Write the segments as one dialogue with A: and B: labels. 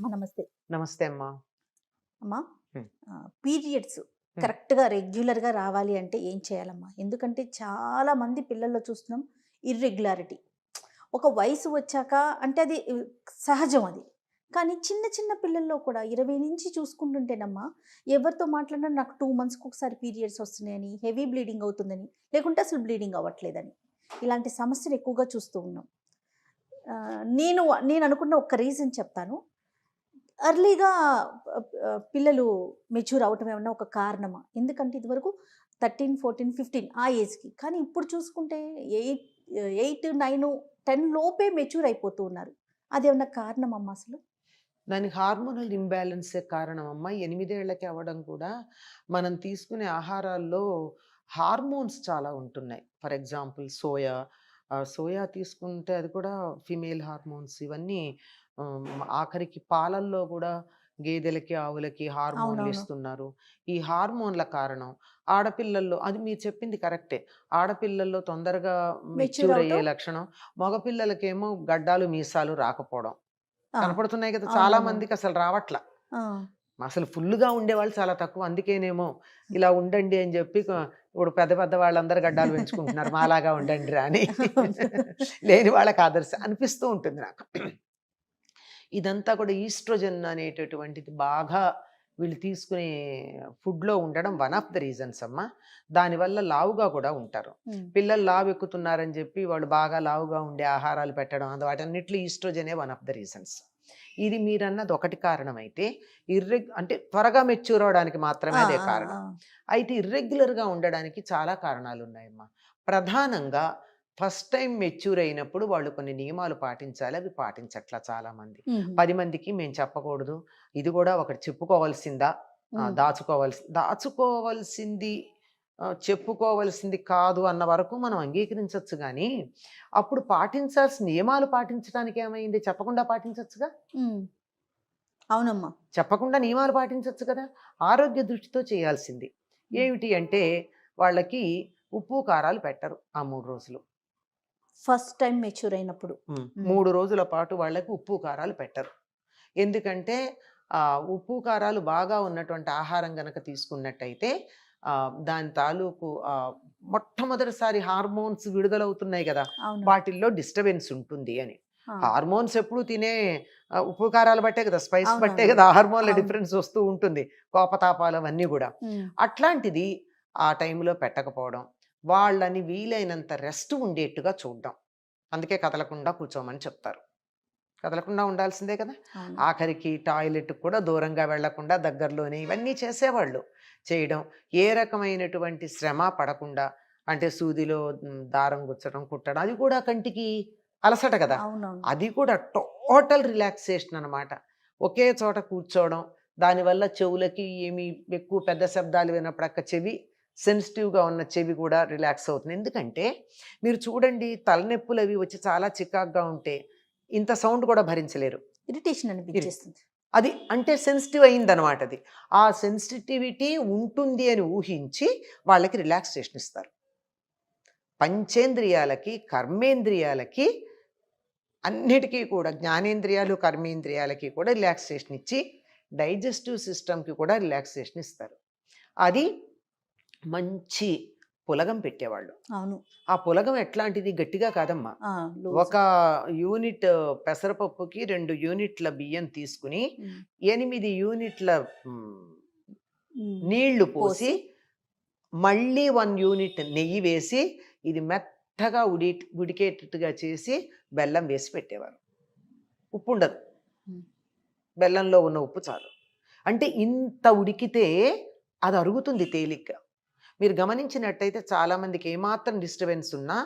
A: అమ్మ నమస్తే.
B: నమస్తే అమ్మా.
A: అమ్మా
B: హ్మ్.
A: పీరియడ్స్
B: హ్మ్.
A: కరెక్ట్‌గా రెగ్యులర్‌గా రావాలి అంటే ఏం చేయాలమ్మా? ఎందుకంటే చాలా మంది పిల్లల్లో చూస్తున్నాం ఇర్రెగ్యులారిటీ. ఒక వయసు వచ్చాక అంటే అది సహజం అది. కానీ చిన్న చిన్న పిల్లల్లో కూడా 20 నుంచి చూసుకుంటుంటేనమ్మా, ఎవరితో మాట్లాడినా నాకు 2 మంత్స్‌కి ఒకసారి పీరియడ్స్ వస్తున్నాయని, హెవీ బ్లీడింగ్ అవుతుందని, లేకుంటే అసలు బ్లీడింగ్ అవ్వట్లేదని. ఇలాంటి సమస్యలు ఎక్కువగా చూస్తూ ఉన్నాం. నేను అనుకున్న ఒక రీజన్ చెప్తాను. ఎర్లీగా పిల్లలు మెచ్యూర్ అవ్వటం ఏమన్నా ఒక కారణమా? ఎందుకంటే ఇదివరకు 13, 14, 15 ఆ ఏజ్‌కి. కానీ ఇప్పుడు చూసుకుంటే 8, 9, 10 లోపే మెచ్యూర్ అయిపోతూ ఉన్నారు. అదేమన్నా కారణమమ్మా అసలు?
B: దానికి హార్మోనల్ ఇంబాలెన్సే కారణం అమ్మా. 8 ఏళ్లకి అవ్వడం కూడా మనం తీసుకునే ఆహారాల్లో హార్మోన్స్ చాలా ఉంటున్నాయి. For example soya. సోయా తీసుకుంటే అది కూడా ఫిమేల్ హార్మోన్స్ ఇవన్నీ ఆఖరికి పాలల్లో కూడా గేదెలకి, ఆవులకి హార్మోన్లు
A: అవునవును.
B: ఇస్తున్నారు. ఈ హార్మోన్ల కారణం ఆడపిల్లల్లో అది మీరు చెప్పింది కరెక్టే. ఆడపిల్లల్లో తొందరగా
A: మెచ్యూర్
B: మెచ్యూర్ అయ్యే
A: అవ్వటం.
B: లక్షణం. మగపిల్లలకేమో గడ్డాలు, మీసాలు రాకపోవడం.
A: ఆ!
B: కనపడుతున్నాయి కదా! చాలా
A: అవునవునవును.
B: మందికసలు రావట్ల.
A: ఆ!
B: అసలు ఫుల్లుగా ఉండేవాళ్ళు చాలా తక్కువ. అందుకేనేమో ఇలా ఉండండి అని జెప్పి ఇప్పుడు పెద్ద పెద్ద వాళ్ళందరూ గడ్డాలు పెంచుకుంటున్నారు. మాలాగా ఉండండిరా అని. లేని వాళ్ళకి ఆదర్శం అనిపిస్తూ ఉంటుంది నాకు. ఇదంతా కూడా ఈస్ట్రోజన్ అనేటటువంటిది బాగా వీళ్ళు తీసుకునే ఫుడ్‌లో ఉండడం వన్ ఆఫ్ ద రీజన్స్ అమ్మా. దానివల్ల లావుగా కూడా ఉంటారు.
A: హ్మ్.
B: పిల్లలు లావెక్కుతున్నారని జెప్పి వాళ్ళు బాగా లావుగా ఉండే ఆహారాలు పెట్టడం వాటన్నిటిలో ఈస్ట్రోజనే వన్ ఆఫ్ ద రీజన్స్. ఇది మీరన్నది ఒకటి కారణమైతే, అంటే త్వరగా మెచ్యూర్ అవ్వడానికి మాత్రమే
A: ఆ!
B: అదే
A: ఆ!
B: కారణం.
A: ఆ!
B: అయితే ఇర్రెగ్యులర్‌గా ఉండడానికి చాలా కారణాలున్నాయమ్మా. ప్రధానంగా ఫస్ట్ టైమ్ మెచ్యూర్ అయినప్పుడు వాళ్ళు కొన్ని నియమాలు పాటించాలి. అవి పాటించట్ల చాలామంది.
A: హుహు.
B: 10 మందికి మేము చెప్పకూడదు. ఇది గూడా ఒకటి చెప్పుకోవాల్సిందా?
A: హ్మ్.
B: దాచుకోవాల్సింది చెప్పుకోవాల్సింది కాదు అన్న వరకు మనం అంగీకరించొచ్చు గానీ, అప్పుడు పాటించాల్సిన నియమాలు పాటించడానికి ఏమైంది? చెప్పకుండా పాటించొచ్చుగా?
A: హ్మ్. అవునమ్మా.
B: చెప్పకుండా నియమాలు పాటించొచ్చు కదా! ఆరోగ్య దృష్టితో చేయాల్సింది.
A: హ్మ్.
B: ఏమిటి అంటే, వాళ్ళకి ఉప్పు, కారాలు పెట్టరు ఆ 3 రోజులు.
A: ఫస్ట్ టైమ్ మెచ్యూర్ అయినప్పుడు. హ్మ్.
B: 3 రోజుల పాటు వాళ్ళకి ఉప్పు, కారాలు పెట్టరు. ఎందుకంటే ఉప్పు, కారాలు బాగా ఉన్నటువంటి ఆహారం గనక తీసుకున్నట్టయితే దాని తాలూకు మొట్టమొదటిసారి హార్మోన్స్ విడుదలవుతున్నాయి గదా!
A: అవును.
B: వాటిల్లో డిస్టర్బెన్స్ ఉంటుంది అని.
A: ఆ!
B: హార్మోన్స్ ఎప్పుడు తినే ఉప్పు, కారాలు బట్టే కదా! స్పైస్ బట్టే
A: అవునవును.
B: కదా! హార్మోన్‌ల
A: అవును.
B: డిఫరెన్స్ వస్తూ ఉంటుంది. కోపతాపాలు అవన్నీ గూడా.
A: హ్మ్.
B: అట్లాంటిది ఆ టైంలో పెట్టకపోవడం. వాళ్ళని వీలైనంత రెస్ట్ ఉండేట్టుగా చూడడం. అందుకే కదలకుండా కూర్చోమని చెప్తారు. కదలకుండా ఉండాల్సిందే కదా!
A: అవును.
B: ఆఖరికి టాయిలెట్‌కి కూడా దూరంగా వెళ్ళకుండా దగ్గరలోనే ఇవన్నీ చేసేవాళ్ళు. చేయడం. ఏ రకమైనటువంటి శ్రమ పడకుండా అంటే సూదిలో దారం గుచ్చడం, కుట్టడం అది కూడా కంటికి అలసట కదా!
A: అవునవును.
B: అది కూడా టోటల్ రిలాక్సేషన్ అనమాట. ఒకే చోట కూర్చోవడం. దానివల్ల చెవులకి ఏమి ఎక్కువ పెద్ద శబ్దాలు వినపడక సెన్సిటివ్‌గా ఉన్న చెవి కూడా రిలాక్స్ అవుతుంది. ఎందుకంటే మీరు చూడండి తలనొప్పులవి వచ్చి చాలా చికాకుగా ఉంటే ఇంత సౌండ్ కూడా భరించలేరు.
A: ఇరిటేషన్
B: ఇరి
A: అనిపిచ్చేస్తుంది.
B: అది అంటే సెన్సిటివ్ అయిందనమాట అది. ఆ సెన్సిటివిటీ ఉంటుంది అని ఊహించి వాళ్ళకి రిలాక్సేషన్ ఇస్తారు. పంచేంద్రియాలకి, కర్మేంద్రియాలకి అన్నిటికీ కూడా జ్ఞానేంద్రియాలు, కర్మేంద్రియాలకి కూడా రిలాక్సేషన్ ఇచ్చి డైజెస్టివ్ సిస్టమ్‌కి కూడా రిలాక్సేషన్ ఇస్తారు. అది మంచి పులగం పెట్టేవాళ్ళు.
A: అవును.
B: ఆ పులగం ఎట్లాంటిది గట్టిగా కాదమ్మా.
A: ఆ! లూజ్.
B: ఒక యూనిట్ పెసరపప్పుకి 2 యూనిట్ల బియ్యం తీసుకొని,
A: హ్మ్.
B: 8 యూనిట్ల హ్మ్,
A: హ్మ్.
B: నీళ్లు పోసి,
A: పోసి
B: మళ్ళీ 1 యూనిట్ నెయ్యి వేసి, ఇది మెత్తగా ఉడికేటట్టుగా చేసి, బెల్లం వేసి పెట్టేవారు. ఉప్పుండదు.
A: హ్మ్.
B: బెల్లంలో ఉన్న ఉప్పు చాలు. అంటే ఇంత ఉడికితే అది అరుగుతుంది తేలిగ్గా. మీరు గమనించినట్టయితే చాలామందికి ఏమాత్రం డిస్టర్బెన్స్ ఉన్నా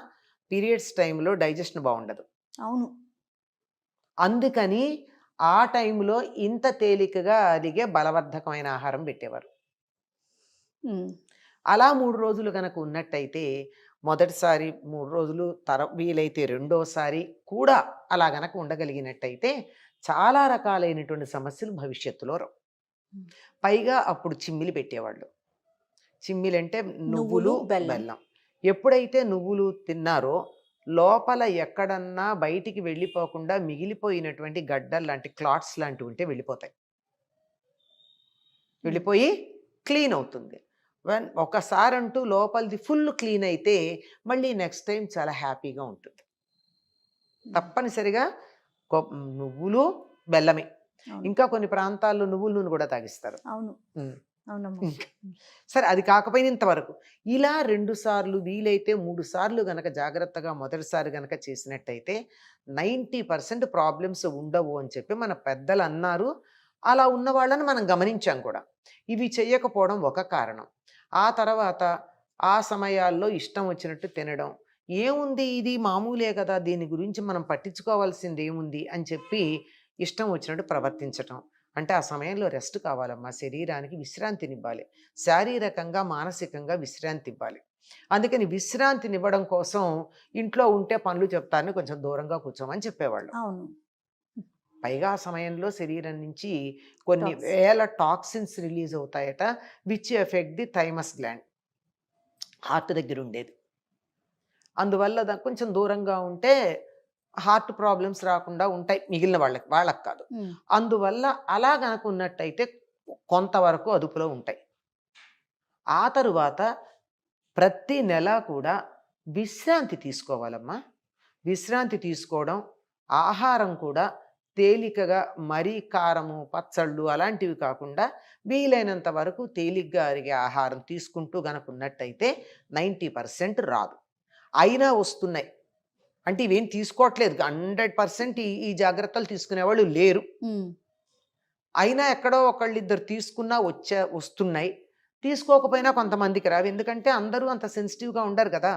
B: పీరియడ్స్ టైంలో డైజెషన్ బావుండదు.
A: అవును.
B: అందుకని ఆ టైంలో ఇంత తేలికగా అరిగే బలవర్ధకమైన ఆహారం పెట్టేవారు.
A: హ్మ్.
B: అలా 3 రోజులు గనక ఉన్నట్టయితే మొదటిసారి 3 రోజులు వీలైతే రెండోసారి కూడా అలా గనక ఉండగలిగినట్టయితే చాలా రకాలైనటువంటి సమస్యలు భవిష్యత్తులో రావు.
A: హ్మ్.
B: పైగా అప్పుడు చిమ్మిలి పెట్టేవాళ్ళు. చిమ్మిలంటే
A: నువ్వులు,
B: నువ్వులు,
A: బెల్లం.
B: బెల్లం. ఎప్పుడైతే నువ్వులు తిన్నారో లోపల ఎక్కడన్నా బయటికి వెళ్ళిపోకుండా మిగిలిపోయినటువంటి గడ్డలు లాంటి క్లాట్స్ లాంటివి ఉంటే వెళ్ళిపోతాయి, వెళ్ళిపోయి క్లీన్ అవుతుంది. ఒకసారి అంటూ లోపలిది ఫుల్ క్లీన్ అయితే మళ్ళీ నెక్స్ట్ టైం చాలా హ్యాపీగా ఉంటుంది. తప్పనిసరిగా నువ్వులు బెల్లమే.
A: అవును.
B: ఇంకా కొన్ని ప్రాంతాల్లో నువ్వుల నూనె కూడా తాగిస్తారు.
A: అవును.
B: ఉమ్.
A: అవునమ్మా.
B: సరే, అది కాకపోయినా ఇంతవరకు ఇలా 2 సార్లు వీలైతే 3 సార్లు గనక జాగ్రత్తగా మొదటిసారి గనక చేసినట్టయితే 90% ప్రాబ్లమ్స్ ఉండవు అని చెప్పి మన పెద్దలు అన్నారు. అలా ఉన్న వాళ్ళని మనం గమనించాం కూడా. ఇవి చెయ్యకపోవడం ఒక కారణం. ఆ తర్వాత ఆ సమయాల్లో ఇష్టం వచ్చినట్టు తినడం, ఏముంది ఇది మామూలే కదా, దీని గురించి మనం పట్టించుకోవాల్సింది ఏముంది అని చెప్పి ఇష్టం వచ్చినట్టు ప్రవర్తించటం. అంటే ఆ సమయంలో రెస్ట్ కావాలమ్మా, శరీరానికి విశ్రాంతినివ్వాలి, శారీరకంగా మానసికంగా విశ్రాంతి ఇవ్వాలి. అందుకని విశ్రాంతినివ్వడం కోసం ఇంట్లో ఉంటే పనులు చెప్తారని కొంచెం దూరంగా కూర్చోమని చెప్పేవాళ్ళు.
A: అవును.
B: పైగా ఆ సమయంలో శరీరం నుంచి కొన్ని
A: Toxins.
B: వేల టాక్సిన్స్ రిలీజ్ అవుతాయట, which affect the thymus gland, heart దగ్గర ఉండేది. అందువల్ల కొంచెం దూరంగా ఉంటే హార్ట్ ప్రాబ్లమ్స్ రాకుండా ఉంటాయి మిగిలిన వాళ్ళకి కాదు. అందువల్ల అలా గనక ఉన్నట్టయితే కొంతవరకు అదుపులో ఉంటాయి. ఆ తరువాత ప్రతి నెల కూడా విశ్రాంతి తీసుకోవాలమ్మా. విశ్రాంతి తీసుకోవడం, ఆహారం కూడా తేలికగా మరీ కారము పచ్చళ్ళు అలాంటివి కాకుండా వీలైనంత వరకు తేలిగ్గా అరిగే ఆహారం తీసుకుంటూ గనక ఉన్నట్టయితే 90% రాదు. అయినా వస్తున్నాయి అంటే ఇవేం తీసుకోవట్లేదు, 100% ఈ జాగ్రత్తలు తీసుకునేవాళ్ళు లేరు. అయినా ఎక్కడో ఒకళ్ళిద్దరు తీసుకున్నా వస్తున్నాయి. తీసుకోకపోయినా కొంతమందికి రావు, ఎందుకంటే అందరూ అంత సెన్సిటివ్గా ఉండరు కదా,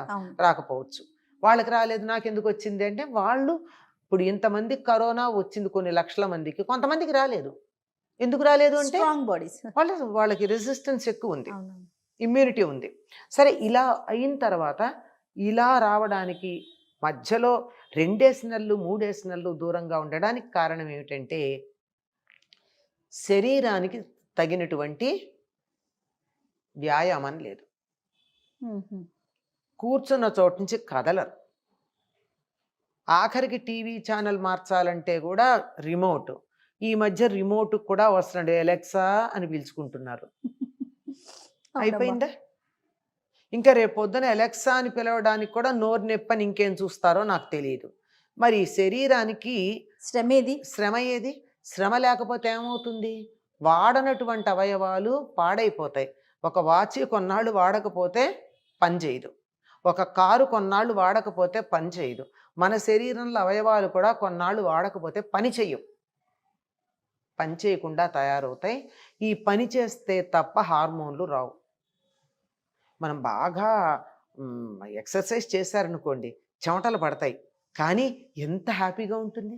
B: రాకపోవచ్చు. వాళ్ళకి రాలేదు నాకెందుకు వచ్చింది అంటే, వాళ్ళు ఇప్పుడు ఇంతమందికి కరోనా వచ్చింది కొన్ని లక్షల మందికి, కొంతమందికి రాలేదు. ఎందుకు రాలేదు అంటే వాళ్ళకి రెసిస్టెన్స్ ఎక్కువ ఉంది, ఇమ్యూనిటీ ఉంది. సరే, ఇలా అయిన తర్వాత ఇలా రావడానికి మధ్యలో 2 నెలలు 3 నెలలు దూరంగా ఉండడానికి కారణం ఏమిటంటే శరీరానికి తగినటువంటి వ్యాయామం లేదు. కూర్చున్న చోటు నుంచి కదలరు. ఆఖరికి టీవీ ఛానల్ మార్చాలంటే కూడా రిమోట్. ఈ మధ్య రిమోట్ కూడా వస్తున్నాడు, ఎలెక్సా అని పిలుచుకుంటున్నారు. అయిపోయిందా? ఇంకా రేపు పొద్దున ఎలెక్సా అని పిలవడానికి కూడా నోరు నొప్పని ఇంకేం చూస్తారో నాకు తెలియదు. మరి శరీరానికి శ్రమ ఏది? శ్రమ లేకపోతే ఏమవుతుంది? వాడనటువంటి అవయవాలు పాడైపోతాయి. ఒక వాచి కొన్నాళ్ళు వాడకపోతే పనిచేయదు, ఒక కారు కొన్నాళ్ళు వాడకపోతే పని చేయదు. మన శరీరంలో అవయవాలు కూడా కొన్నాళ్ళు వాడకపోతే పని చేయవు, పని చేయకుండా తయారవుతాయి. ఈ పని చేస్తే తప్ప హార్మోన్లు రావు. మనం బాగా ఎక్సర్సైజ్ చేశారనుకోండి, చెమటలు పడతాయి, కానీ ఎంత హ్యాపీగా ఉంటుంది.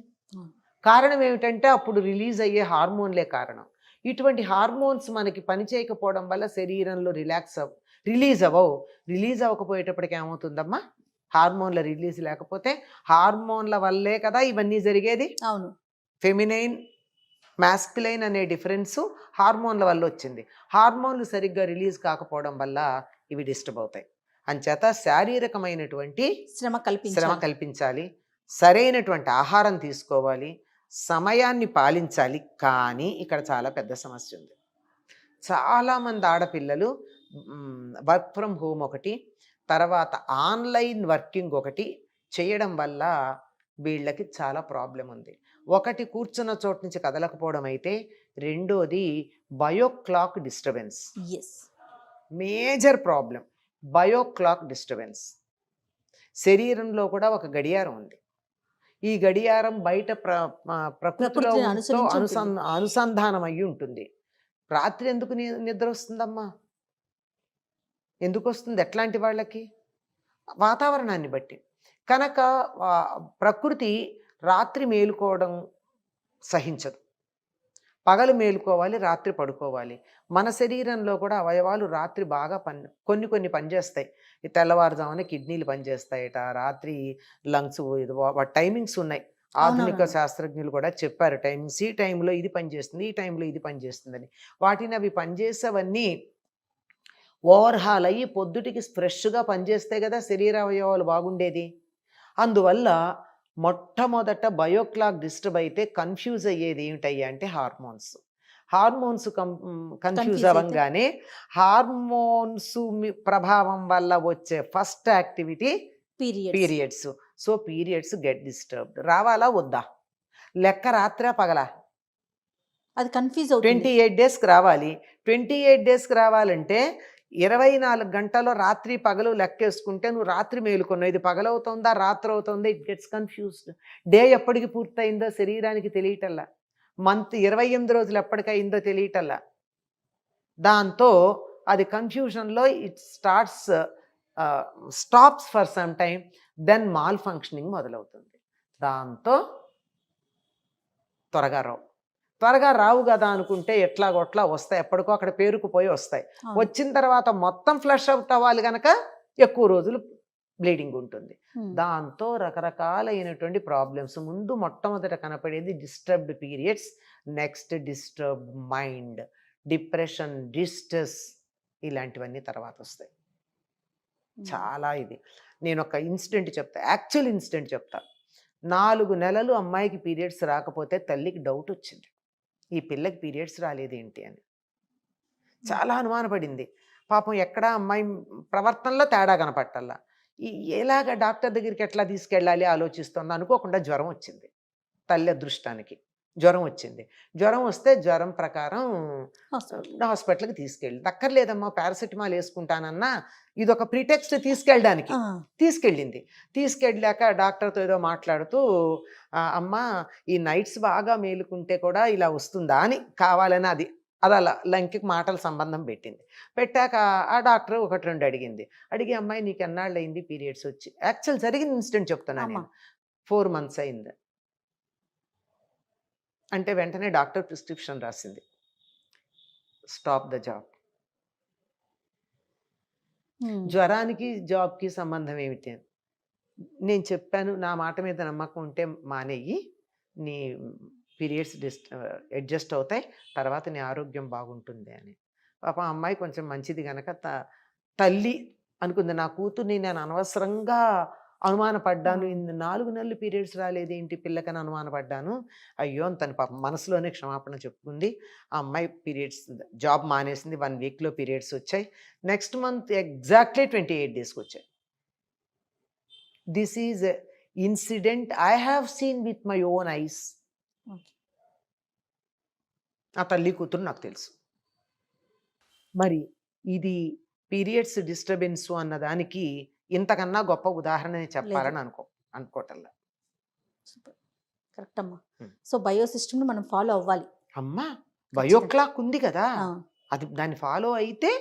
B: కారణం ఏమిటంటే అప్పుడు రిలీజ్ అయ్యే హార్మోన్లే కారణం. ఇటువంటి హార్మోన్స్ మనకి పని చేయకపోవడం వల్ల శరీరంలో రిలీజ్ అవ్వకపోయేటప్పటికి ఏమవుతుందమ్మా, హార్మోన్ల రిలీజ్ లేకపోతే, హార్మోన్ల వల్లే కదా ఇవన్నీ జరిగేది.
A: అవును,
B: ఫెమినైన్ మాస్కులైన్ అనే డిఫరెన్సు హార్మోన్ల వల్ల వచ్చింది. హార్మోన్లు సరిగ్గా రిలీజ్ కాకపోవడం వల్ల ఇవి డిస్టర్బ్ అవుతాయి. అంచేత శారీరకమైనటువంటి శ్రమ కల్పించాలి, సరైనటువంటి ఆహారం తీసుకోవాలి, సమయాన్ని పాలించాలి. కానీ ఇక్కడ చాలా పెద్ద సమస్య ఉంది. చాలామంది ఆడపిల్లలు వర్క్ ఫ్రమ్ హోమ్ ఒకటి, తర్వాత ఆన్లైన్ వర్కింగ్ ఒకటి చేయడం వల్ల వీళ్ళకి చాలా ప్రాబ్లం ఉంది. ఒకటి కూర్చున్న చోటు నుంచి కదలకపోవడం అయితే, రెండోది bio clock disturbance, major problem. Bio clock disturbance. శరీరంలో కూడా ఒక గడియారం ఉంది. ఈ గడియారం బయట ప్రకృతిలో అనుసంధానం అయ్యి ఉంటుంది. రాత్రి ఎందుకు నిద్ర వస్తుందమ్మా? ఎందుకు వస్తుంది? ఎట్లాంటి వాళ్ళకి? వాతావరణాన్ని బట్టి. కనుక ప్రకృతి రాత్రి మేలుకోవడం సహించదు, పగలు మేలుకోవాలి, రాత్రి పడుకోవాలి. మన శరీరంలో కూడా అవయవాలు రాత్రి బాగా కొన్ని పనిచేస్తాయి. ఈ తెల్లవారుజామున కిడ్నీలు పనిచేస్తాయట, రాత్రి లంగ్స్, టైమింగ్స్ ఉన్నాయి. ఆధునిక శాస్త్రజ్ఞులు కూడా చెప్పారు టైమింగ్స్. ఈ టైంలో ఇది పనిచేస్తుంది, ఈ టైంలో ఇది పనిచేస్తుందని. వాటిని అవి పనిచేసేవన్నీ ఓవర్హాల్ అయ్యి పొద్దుటికి ఫ్రెష్గా పనిచేస్తే కదా శరీర అవయవాలు బాగుండేది. అందువల్ల మొట్టమొదట బయోక్లాక్ డిస్టర్బ్ అయితే కన్ఫ్యూజ్ అయ్యేది ఏమిటయ్యా అంటే హార్మోన్స్. హార్మోన్స్ కన్ఫ్యూజ్
A: కన్ఫ్యూజ్ అయితే
B: అవ్వంగానే హార్మోన్స్ ప్రభావం వల్ల వచ్చే first activity
A: periods.
B: Periods. So periods get disturbed. రావాలా వద్దా? లెక్క రాత్రా పగలా?
A: అది కన్ఫ్యూజ్ అవుతుంది.
B: 28 డేస్కి రావాలి. 28 డేస్కి రావాలంటే 24 గంటల్లో రాత్రి పగలు లెక్కేసుకుంటే నువ్వు రాత్రి మేలుకున్నావు, ఇది పగలవుతుందా రాత్రి అవుతుందా, ఇట్ గెట్స్ కన్ఫ్యూజ్డ్. డే ఎప్పటికి పూర్తయిందో శరీరానికి తెలియటల్లా, మంత్ 28 రోజులు ఎప్పటికయిందో తెలియటల్లా. దాంతో అది కన్ఫ్యూజన్లో it stops for some time, then malfunctioning మొదలవుతుంది. దాంతో త్వరగా రావు కదా అనుకుంటే ఎట్లాగొట్లా వస్తాయి, ఎప్పటికో అక్కడ పేరుకుపోయి వస్తాయి. వచ్చిన తర్వాత మొత్తం ఫ్లష్ అవుట్ అవ్వాలి కనుక ఎక్కువ రోజులు బ్లీడింగ్ ఉంటుంది. దాంతో రకరకాలైనటువంటి ప్రాబ్లమ్స్. ముందు మొట్టమొదట కనపడేది disturbed periods, next disturbed mind, depression, distress, ఇలాంటివన్నీ తర్వాత వస్తాయి. చాలా ఇది. నేను ఒక ఇన్సిడెంట్ చెప్తా, యాక్చువల్ ఇన్సిడెంట్ చెప్తా. 4 నెలలు అమ్మాయికి పీరియడ్స్ రాకపోతే తల్లికి డౌట్ వచ్చింది, ఈ పిల్లకి పీరియడ్స్ రాలేదేంటి అని. చాలా అనుమానపడింది. పాపం ఎక్కడ అమ్మాయి ప్రవర్తనలో తేడా కనపట్టల్లా. ఎలాగ డాక్టర్ దగ్గరికి ఎట్లా తీసుకెళ్ళాలి ఆలోచిస్తుంది. అనుకోకుండా జ్వరం వచ్చింది, తల్లి అదృష్టానికి జ్వరం వచ్చింది. జ్వరం వస్తే జ్వరం ప్రకారం హాస్పిటల్కి తీసుకెళ్ళి, దక్కర్లేదమ్మా పారాసిటమాల్ వేసుకుంటానన్నా, ఇదొక ప్రిటెక్స్ట్ తీసుకెళ్ళడానికి తీసుకెళ్ళాక డాక్టర్తో ఏదో మాట్లాడుతూ, అమ్మ ఈ నైట్స్ బాగా మేలుకుంటే కూడా ఇలా వస్తుందా అని కావాలని అది అలా లంకి మాటల సంబంధం పెట్టాక ఆ డాక్టర్ 1-2 అడిగి అమ్మాయి నీకు ఎన్నాళ్ళు అయింది పీరియడ్స్ వచ్చి. యాక్చువల్ జరిగిన ఇన్సిడెంట్ చెప్తున్నాను నేను. 4 months అయింది అంటే వెంటనే డాక్టర్ ప్రిస్క్రిప్షన్ రాసింది, స్టాప్ ద జాబ్. జ్వరానికి జాబ్కి సంబంధం ఏమిటి? నేను చెప్పాను, నా మాట మీద నమ్మకం ఉంటే మానేయి, నీ పీరియడ్స్ అడ్జస్ట్ అవుతాయి, తర్వాత నీ ఆరోగ్యం బాగుంటుంది అని. పాపం అమ్మాయి కొంచెం మంచిది కనుక తల్లి అనుకుంది, నా కూతుర్ని నేను అనవసరంగా అనుమానపడ్డాను, 4 నెలలు పీరియడ్స్ రాలేదేంటి పిల్లకని అనుమానపడ్డాను, అయ్యో అని తన పాపం మనసులోనే క్షమాపణ చెప్పుకుంది. ఆ అమ్మాయి పీరియడ్స్ జాబ్ మానేసింది. 1 weekలో పీరియడ్స్ వచ్చాయి. నెక్స్ట్ మంత్ ఎగ్జాక్ట్లీ 28 daysకి వచ్చాయి. This is incident I have seen with my own eyes. ఆ తల్లి కూతురు నాకు తెలుసు. మరి ఇది పీరియడ్స్ డిస్టర్బెన్స్ అన్నదానికి ఇంతకన్నా గొప్ప ఉదాహరణ చెప్పాలని అనుకోవటంలా.
A: కరెక్ట్ అమ్మా. సో బయో సిస్టమ్ మనం ఫాలో అవ్వాలి
B: అమ్మా. బయోక్లాక్ ఉంది కదా, అది దాన్ని ఫాలో అయితే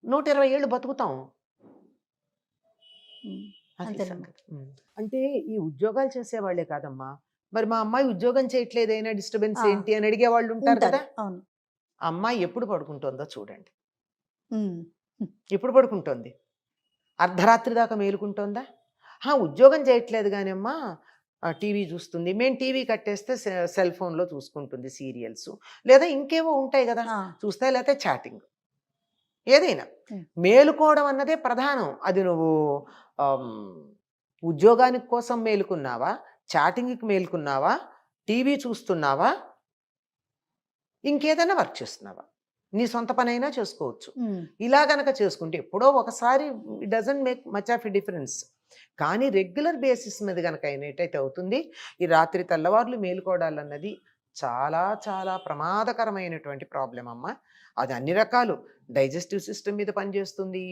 B: 120 ఏళ్ళు బతుకుతాం. అంటే ఈ ఉద్యోగాలు చేసేవాళ్లే కాదమ్మా, మరి మా అమ్మాయి ఉద్యోగం చేయట్లేదైనా డిస్టర్బెన్స్ ఏంటి అని అడిగే వాళ్ళు ఉంటారు కదా. అమ్మాయి ఎప్పుడు పడుకుంటుందో చూడండి. ఎప్పుడు పడుకుంటోంది? అర్ధరాత్రి దాకా మేలుకుంటోందా? ఉద్యోగం చేయట్లేదు కానీ అమ్మా టీవీ చూస్తుంది. మేము టీవీ కట్టేస్తే సెల్ ఫోన్లో చూసుకుంటుంది సీరియల్స్, లేదా ఇంకేవో ఉంటాయి కదా చూస్తే, లేకపోతే చాటింగ్, ఏదైనా. మేలుకోవడం అన్నదే ప్రధానం. అది నువ్వు ఉద్యోగానికి కోసం మేలుకున్నావా, చాటింగ్కి మేలుకున్నావా, టీవీ చూస్తున్నావా, ఇంకేదైనా వర్క్ చేస్తున్నావా, నీ సొంత పనైనా చేసుకోవచ్చు. ఇలా గనక చేసుకుంటే ఎప్పుడో ఒకసారి it doesn't make much of a difference. కానీ రెగ్యులర్ బేసిస్ మీద కనుక అయినట్టయితే అవుతుంది. ఈ రాత్రి తెల్లవారులు మేలుకోవడాలు అన్నది చాలా చాలా ప్రమాదకరమైనటువంటి ప్రాబ్లం అమ్మ. అది అన్ని రకాలు, డైజెస్టివ్ సిస్టమ్ మీద పనిచేస్తుంది,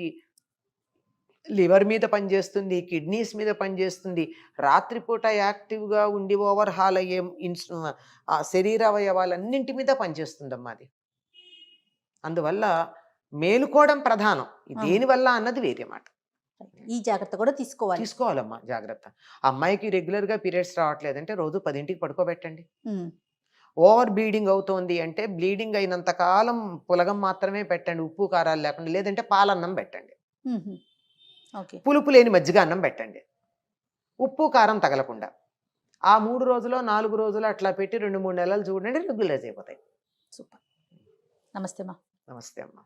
B: లివర్ మీద పనిచేస్తుంది, కిడ్నీస్ మీద పనిచేస్తుంది. రాత్రిపూట యాక్టివ్గా ఉండి ఓవర్హాల్ అయ్యే శరీర అవయవాలన్నింటి మీద పనిచేస్తుందమ్మా అది. అందువల్ల మేలుకోవడం ప్రధానం. దేనివల్ల అన్నది వేరే మాట.
A: ఈ జాగ్రత్త కూడా తీసుకోవాలమ్మా.
B: జాగ్రత్త. అమ్మాయికి రెగ్యులర్గా పీరియడ్స్ రావట్లేదంటే రోజు 10ంటికి పడుకోబెట్టండి. ఓవర్ బ్లీడింగ్ అవుతోంది అంటే బ్లీడింగ్ అయినంత కాలం పులగం మాత్రమే పెట్టండి, ఉప్పు కారాలు లేకుండా. లేదంటే పాలన్నం పెట్టండి, పులుపు లేని మజ్జిగ అన్నం పెట్టండి, ఉప్పు కారం తగలకుండా. ఆ 3 రోజులు 4 రోజులు అట్లా పెట్టి 2-3 నెలలు చూడండి, రెగ్యులైజ్ అయిపోతాయి.
A: సూపర్. నమస్తే అమ్మా.
B: నమస్తే అమ్మా.